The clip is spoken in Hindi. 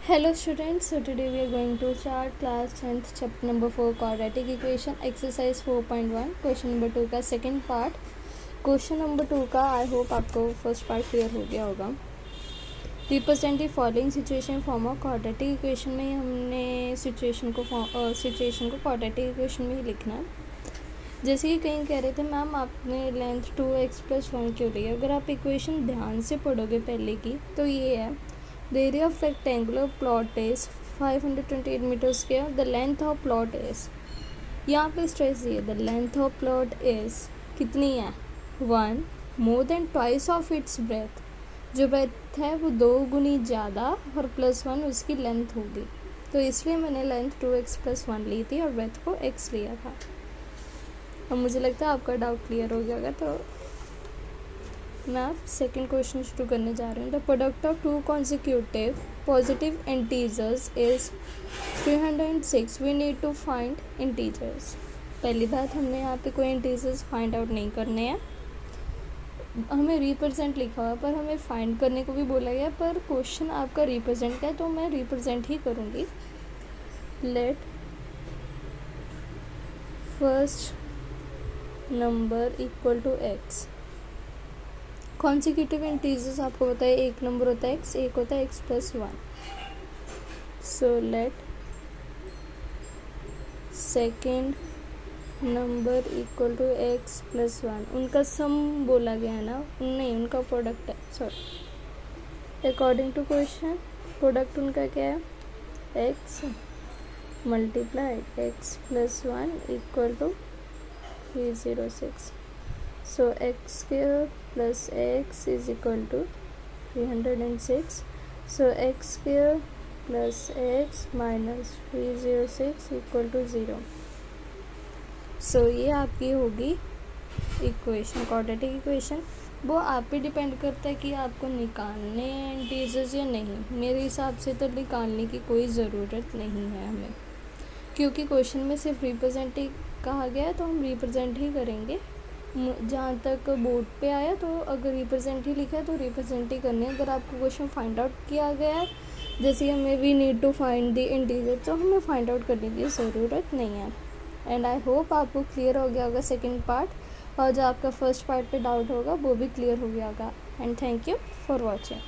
Hello students, so today we are going to start class 10th chapter number 4 quadratic equation exercise 4.1 question number 2 का सेकंड पार्ट। क्वेश्चन नंबर 2 का आई होप आपको फर्स्ट पार्ट क्लियर हो गया होगा। Represent the following situation form of quadratic equation में हमने सिचुएशन को क्वाड्रेटिक इक्वेशन में ही लिखना है। जैसे कि कहीं कह रहे थे मैम आपने लेंथ 2x+1 क्यों ली। अगर आप इक्वेशन ध्यान से पढ़ोगे पहले की तो ये है the area of rectangular plot is 528 meters square, the length of plot is, यहाँ पे स्ट्रेस दिए the length of plot is कितनी है 1 more than twice of its breadth, जो breadth है वो 2 गुनी ज़्यादा और +1 उसकी लेंथ होगी, तो इसलिए मैंने लेंथ 2x+1 ली थी और breadth को x लिया था। अब मुझे लगता है आपका डाउट क्लियर हो गया होगा। तो मैं अब सेकेंड क्वेश्चन शुरू करने जा रही हूँ। The product of 2 consecutive positive integers is 306, we need to find integers. पहली बात, हमने यहाँ पे कोई इंटीजर्स फाइंड आउट नहीं करने हैं, हमें रिप्रेजेंट लिखा हुआ पर हमें फाइंड करने को भी बोला गया, पर क्वेश्चन आपका रिप्रेजेंट का है तो मैं रिप्रेजेंट ही करूँगी। Let first number equal to x. Consecutive integers आपको पता है एक नंबर होता है x, एक होता है x+1। So let second number equal to x+1। उनका सम बोला गया है ना, नहीं उनका प्रोडक्ट है, sorry. According to question product उनका क्या है x multiplied x+1 equal to 306। So x square plus x is equal to 306. So x square plus x minus 306 equal to 0. So ये आपकी होगी इक्वेशन, क्वाड्रेटिक इक्वेशन। वो आप पे डिपेंड करता है कि आपको निकालने हैं इंटीजर्स या नहीं। मेरे हिसाब से तो निकालने की कोई ज़रूरत नहीं है हमें, क्योंकि क्वेश्चन में सिर्फ रिप्रेजेंट ही कहा गया है तो हम रिप्रेजेंट ही करेंगे। जहाँ तक बोर्ड पे आया तो अगर रिप्रेजेंट ही लिखा है तो रिप्रेजेंट ही करने। अगर आपको क्वेश्चन फाइंड आउट किया गया है, जैसे हमें we need to find the integer, तो हमें फाइंड आउट करने की ज़रूरत नहीं है। एंड आई होप आपको क्लियर हो गया होगा सेकंड पार्ट, और जो आपका फर्स्ट पार्ट पे डाउट होगा वो भी क्लियर हो गया होगा। And thank you for watching.